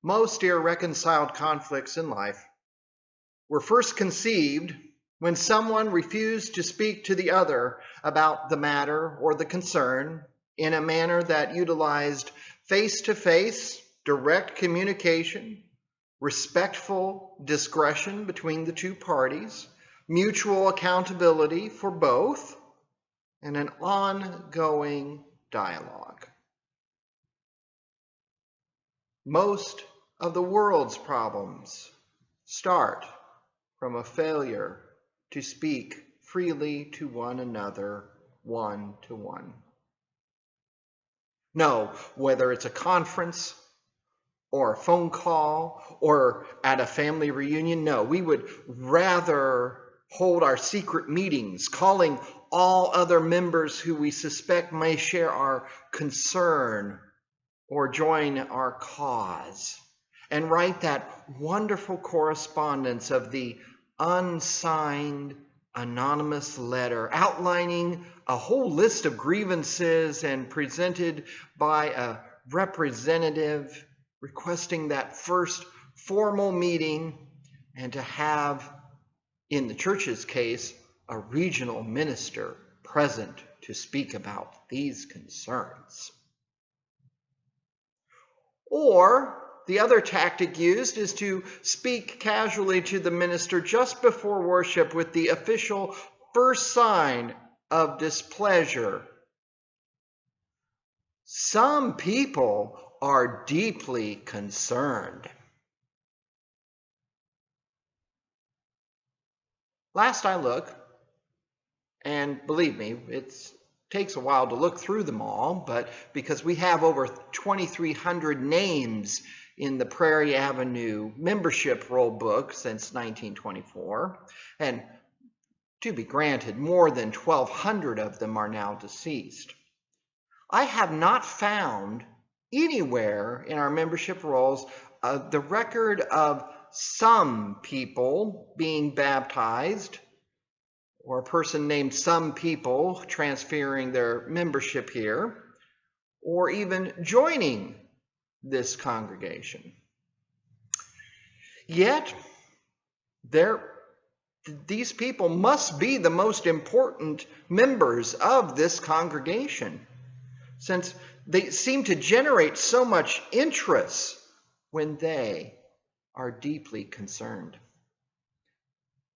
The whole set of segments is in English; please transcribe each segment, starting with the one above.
Most irreconciled conflicts in life were first conceived when someone refused to speak to the other about the matter or the concern in a manner that utilized face-to-face, direct communication, respectful discretion between the two parties, mutual accountability for both, and an ongoing dialogue. Most of the world's problems start from a failure to speak freely to one another, one to one. No, whether it's a conference or a phone call or at a family reunion, no, we would rather hold our secret meetings, calling all other members who we suspect may share our concern or join our cause, and write that wonderful correspondence of the unsigned anonymous letter outlining a whole list of grievances and presented by a representative requesting that first formal meeting, and to have, in the church's case, a regional minister present to speak about these concerns. Or the other tactic used is to speak casually to the minister just before worship with the official first sign of displeasure. Some people are deeply concerned. Last I looked, and believe me, it takes a while to look through them all, but because we have over 2,300 names in the Prairie Avenue membership roll book since 1924, and to be granted, more than 1,200 of them are now deceased. I have not found anywhere in our membership rolls the record of some people being baptized, or a person named some people transferring their membership here, or even joining this congregation. Yet, these people must be the most important members of this congregation, since they seem to generate so much interest when they are deeply concerned.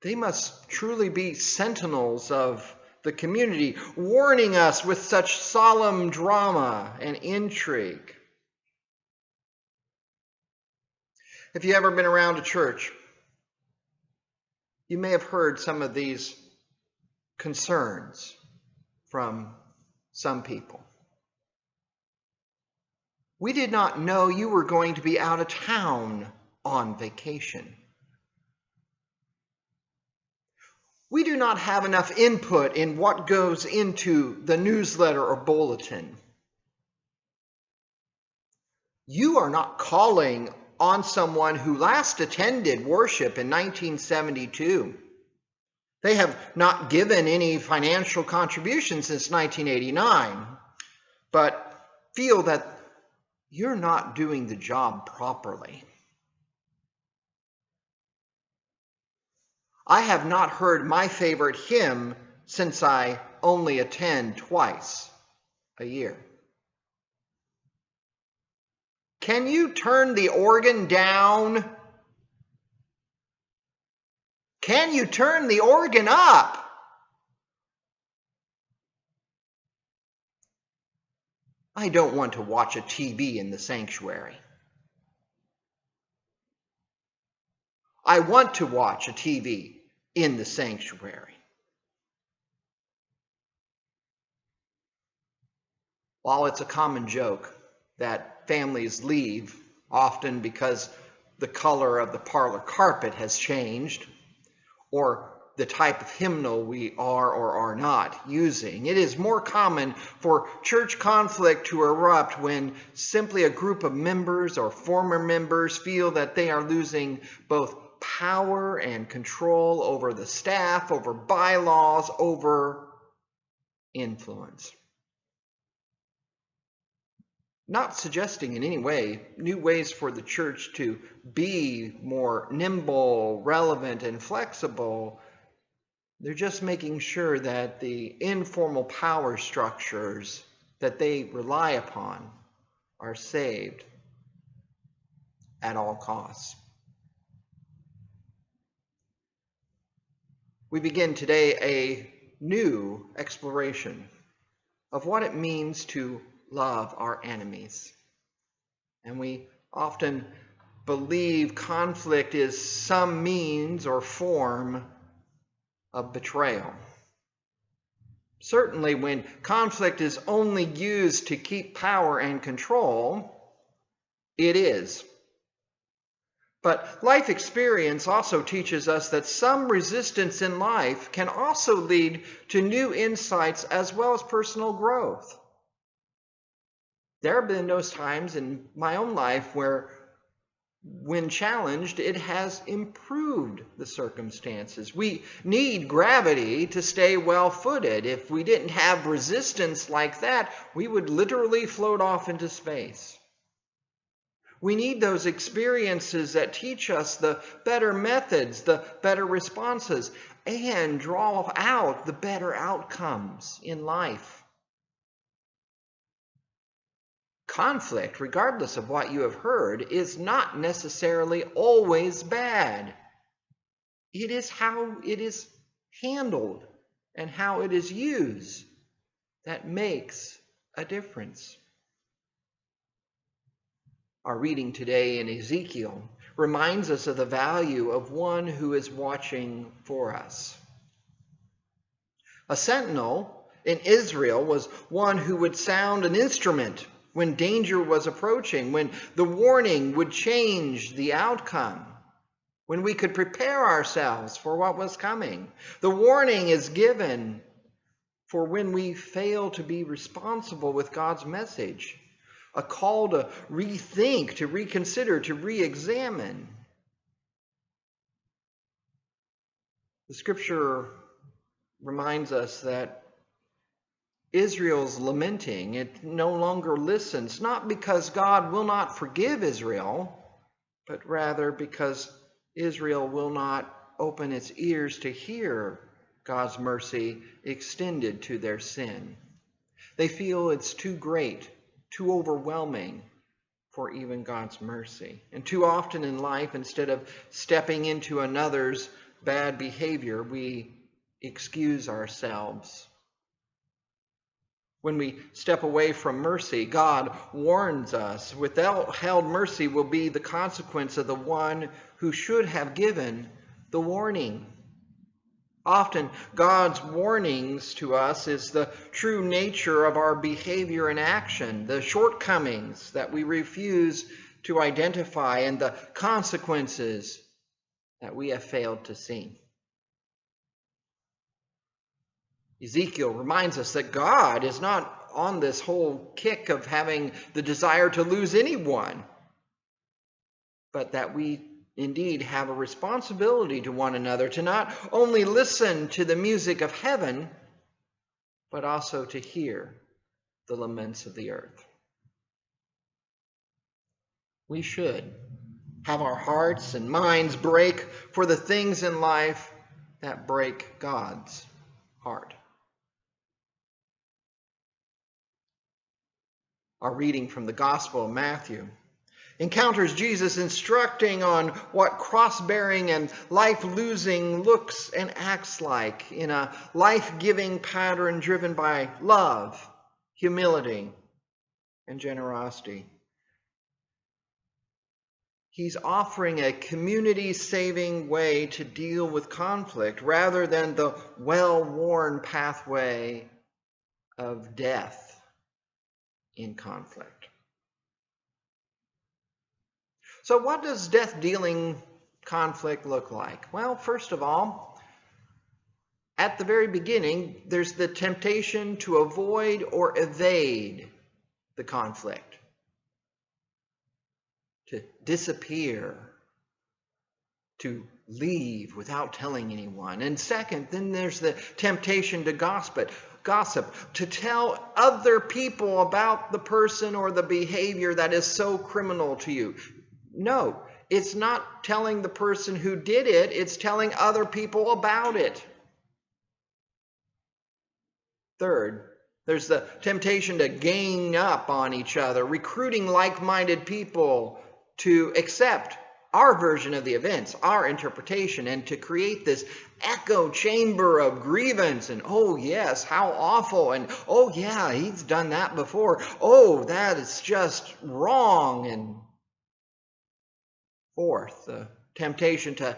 They must truly be sentinels of the community, warning us with such solemn drama and intrigue. If you've ever been around a church, you may have heard some of these concerns from some people. We did not know you were going to be out of town on vacation. We do not have enough input in what goes into the newsletter or bulletin. You are not calling on someone who last attended worship in 1972. They have not given any financial contribution since 1989, but feel that you're not doing the job properly. I have not heard my favorite hymn since I only attend twice a year. Can you turn the organ down? Can you turn the organ up? I don't want to watch a TV in the sanctuary. I want to watch a TV in the sanctuary. While it's a common joke that families leave, often because the color of the parlor carpet has changed, or the type of hymnal we are or are not using, it is more common for church conflict to erupt when simply a group of members or former members feel that they are losing both power and control over the staff, over bylaws, over influence. not suggesting in any way new ways for the church to be more nimble, relevant, and flexible. They're just making sure that the informal power structures that they rely upon are saved at all costs. We begin today a new exploration of what it means to love our enemies. And we often believe conflict is some means or form of betrayal. Certainly, when conflict is only used to keep power and control, it is. But life experience also teaches us that some resistance in life can also lead to new insights as well as personal growth. There have been those times in my own life where, when challenged, it has improved the circumstances. We need gravity to stay well-footed. If we didn't have resistance like that, we would literally float off into space. We need those experiences that teach us the better methods, the better responses, and draw out the better outcomes in life. Conflict, regardless of what you have heard, is not necessarily always bad. It is how it is handled and how it is used that makes a difference. Our reading today in Ezekiel reminds us of the value of one who is watching for us. A sentinel in Israel was one who would sound an instrument when danger was approaching, when the warning would change the outcome, when we could prepare ourselves for what was coming. The warning is given for when we fail to be responsible with God's message, a call to rethink, to reconsider, to re-examine. The scripture reminds us that Israel's lamenting. It no longer listens, not because God will not forgive Israel, but rather because Israel will not open its ears to hear God's mercy extended to their sin. They feel it's too great, too overwhelming for even God's mercy. And too often in life, instead of stepping into another's bad behavior, we excuse ourselves. When we step away from mercy, God warns us, withheld mercy will be the consequence of the one who should have given the warning. Often, God's warnings to us is the true nature of our behavior and action, the shortcomings that we refuse to identify, and the consequences that we have failed to see. Ezekiel reminds us that God is not on this whole kick of having the desire to lose anyone, but that we indeed have a responsibility to one another to not only listen to the music of heaven, but also to hear the laments of the earth. We should have our hearts and minds break for the things in life that break God's heart. Our reading from the Gospel of Matthew encounters Jesus instructing on what cross-bearing and life-losing looks and acts like in a life-giving pattern driven by love, humility, and generosity. He's offering a community-saving way to deal with conflict rather than the well-worn pathway of death in conflict. So what does death-dealing conflict look like? Well, first of all, at the very beginning, there's the temptation to avoid or evade the conflict, to disappear, to leave without telling anyone. And second, then there's the temptation to gossip. gossip, to tell other people about the person or the behavior that is so criminal to you. No, it's not telling the person who did it, it's telling other people about it. Third, there's the temptation to gang up on each other, recruiting like-minded people to accept our version of the events, our interpretation, and to create this echo chamber of grievance. And oh yes, how awful. And oh yeah, he's done that before. Oh, that is just wrong. And fourth, the temptation to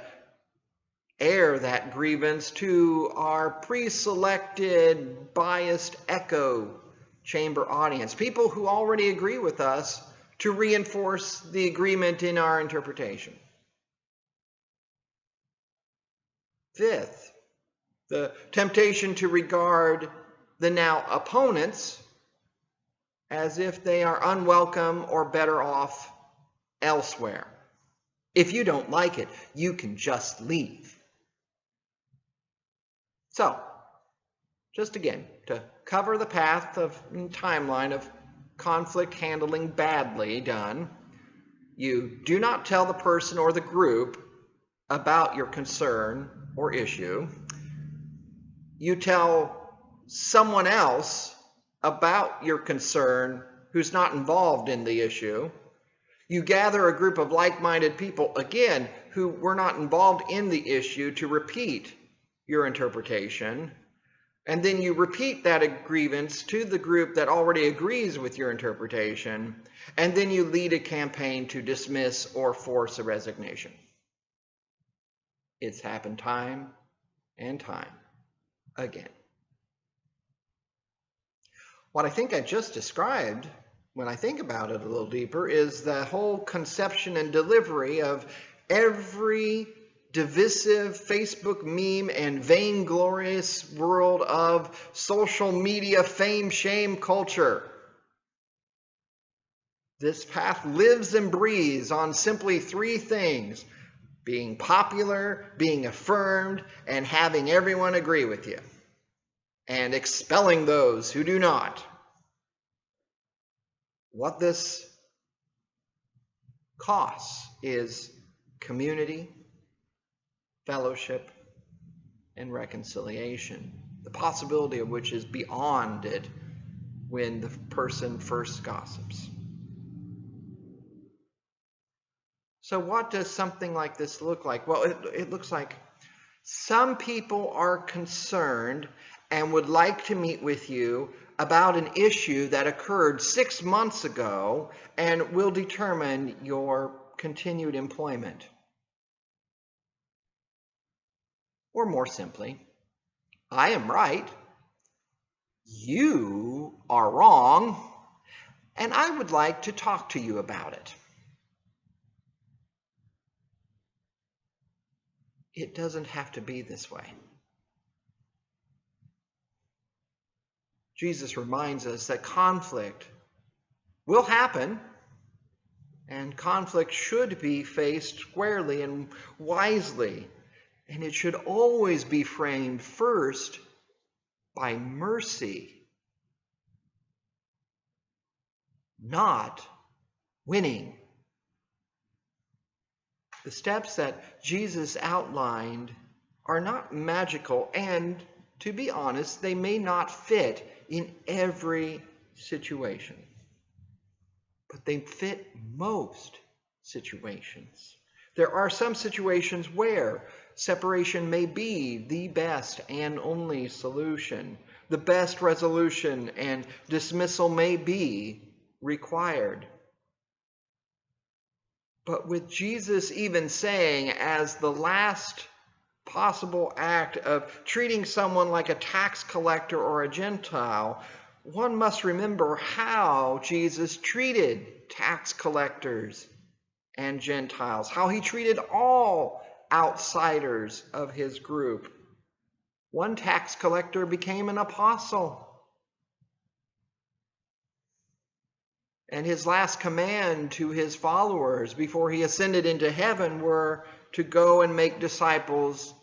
air that grievance to our pre-selected, biased echo chamber audience, people who already agree with us, to reinforce the agreement in our interpretation. Fifth, the temptation to regard the now opponents as if they are unwelcome or better off elsewhere. If you don't like it, you can just leave. So, just again, to cover the path of timeline of conflict handling badly done, you do not tell the person or the group about your concern or issue. You tell someone else about your concern who's not involved in the issue. You gather a group of like-minded people, again, who were not involved in the issue, to repeat your interpretation, and then you repeat that grievance to the group that already agrees with your interpretation, and then you lead a campaign to dismiss or force a resignation. It's happened time and time again. What I think I just described, when I think about it a little deeper, is the whole conception and delivery of every divisive Facebook meme and vainglorious world of social media fame, shame culture. This path lives and breathes on simply three things: being popular, being affirmed, and having everyone agree with you, and expelling those who do not. What this costs is community, fellowship, and reconciliation, the possibility of which is beyond it when the person first gossips. So what does something like this look like? Well, it looks like some people are concerned and would like to meet with you about an issue that occurred 6 months ago and will determine your continued employment. Or more simply, I am right, you are wrong, and I would like to talk to you about it. It doesn't have to be this way. Jesus reminds us that conflict will happen, and conflict should be faced squarely and wisely. And it should always be framed first by mercy, not winning. The steps that Jesus outlined are not magical, and to be honest, they may not fit in every situation, but they fit most situations. There are some situations where separation may be the best and only solution. The best resolution and dismissal may be required. But with Jesus even saying as the last possible act of treating someone like a tax collector or a Gentile, one must remember how Jesus treated tax collectors and Gentiles, how he treated all outsiders of his group. One tax collector became an apostle. And his last command to his followers before he ascended into heaven were to go and make disciples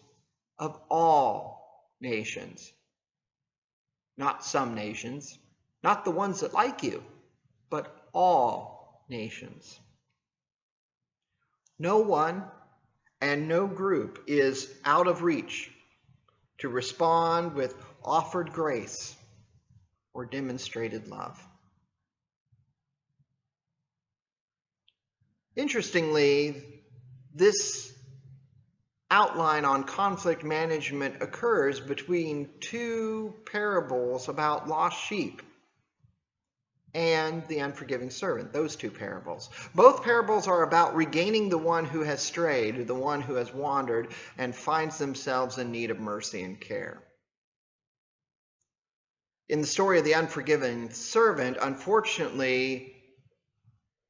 of all nations. not some nations, not the ones that like you, but all nations. No one and no group is out of reach to respond with offered grace or demonstrated love. Interestingly, this outline on conflict management occurs between two parables about lost sheep and the unforgiving servant, those two parables. Both parables are about regaining the one who has strayed, the one who has wandered and finds themselves in need of mercy and care. In the story of the unforgiving servant, unfortunately,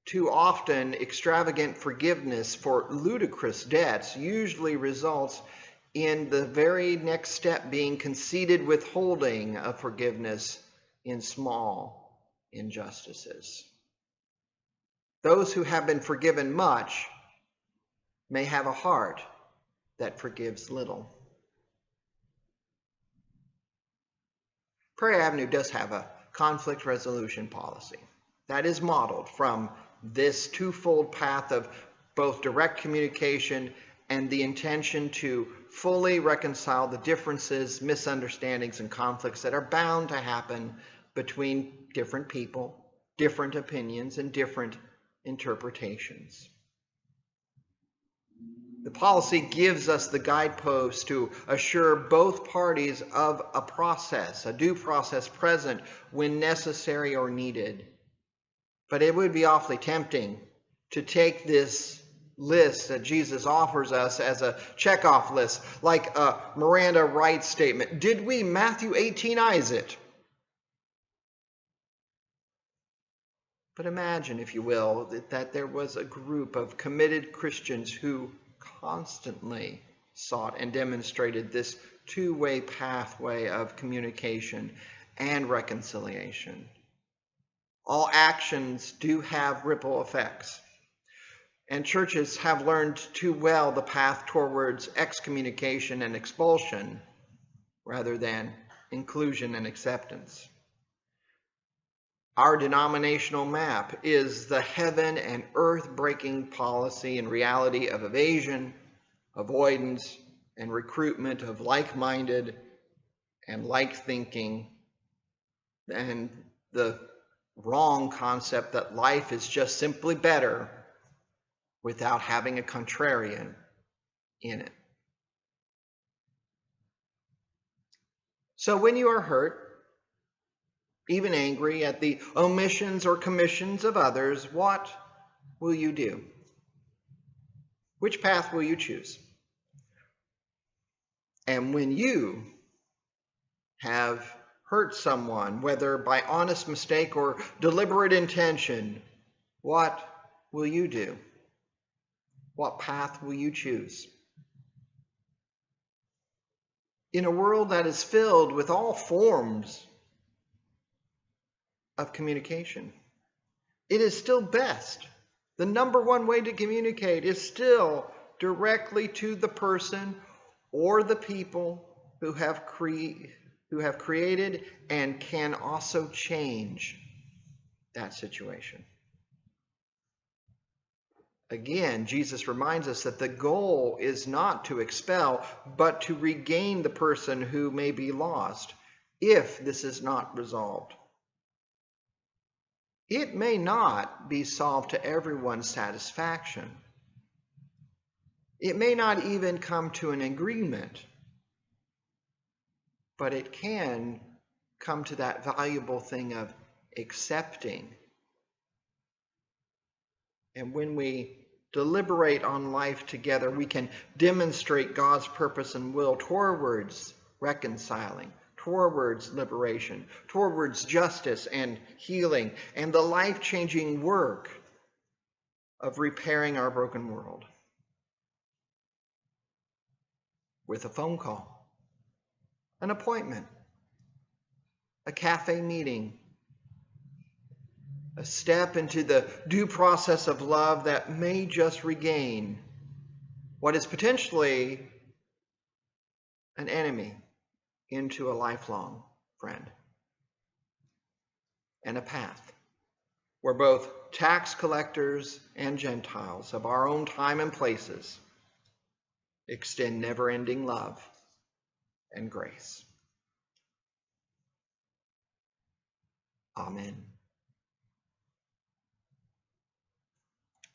too often extravagant forgiveness for ludicrous debts usually results in the very next step being conceded withholding of forgiveness in small injustices. Those who have been forgiven much may have a heart that forgives little. Prairie Avenue does have a conflict resolution policy that is modeled from this twofold path of both direct communication and the intention to fully reconcile the differences, misunderstandings, and conflicts that are bound to happen between different people, different opinions, and different interpretations. The policy gives us the guideposts to assure both parties of a process, a due process present when necessary or needed. But it would be awfully tempting to take this list that Jesus offers us as a checkoff list, like a Miranda rights statement. Did we Matthew 18-ize it? But imagine, if you will, that there was a group of committed Christians who constantly sought and demonstrated this two-way pathway of communication and reconciliation. All actions do have ripple effects, and churches have learned too well the path towards excommunication and expulsion rather than inclusion and acceptance. Our denominational map is the heaven and earth-breaking policy and reality of evasion, avoidance, and recruitment of like-minded and like-thinking, and the wrong concept that life is just simply better without having a contrarian in it. So when you are hurt, even angry at the omissions or commissions of others, what will you do? Which path will you choose? And when you have hurt someone, whether by honest mistake or deliberate intention, what will you do? What path will you choose? In a world that is filled with all forms of communication, it is still best. The number one way to communicate is still directly to the person or the people who have created and can also change that situation. Again, Jesus reminds us that the goal is not to expel, but to regain the person who may be lost if this is not resolved. It may not be solved to everyone's satisfaction. It may not even come to an agreement, but it can come to that valuable thing of accepting. And when we deliberate on life together, we can demonstrate God's purpose and will towards reconciling, towards liberation, towards justice and healing, and the life-changing work of repairing our broken world. With a phone call, an appointment, a cafe meeting, a step into the due process of love that may just regain what is potentially an enemy into a lifelong friend. and a path where both tax collectors and Gentiles of our own time and places extend never-ending love and grace. Amen.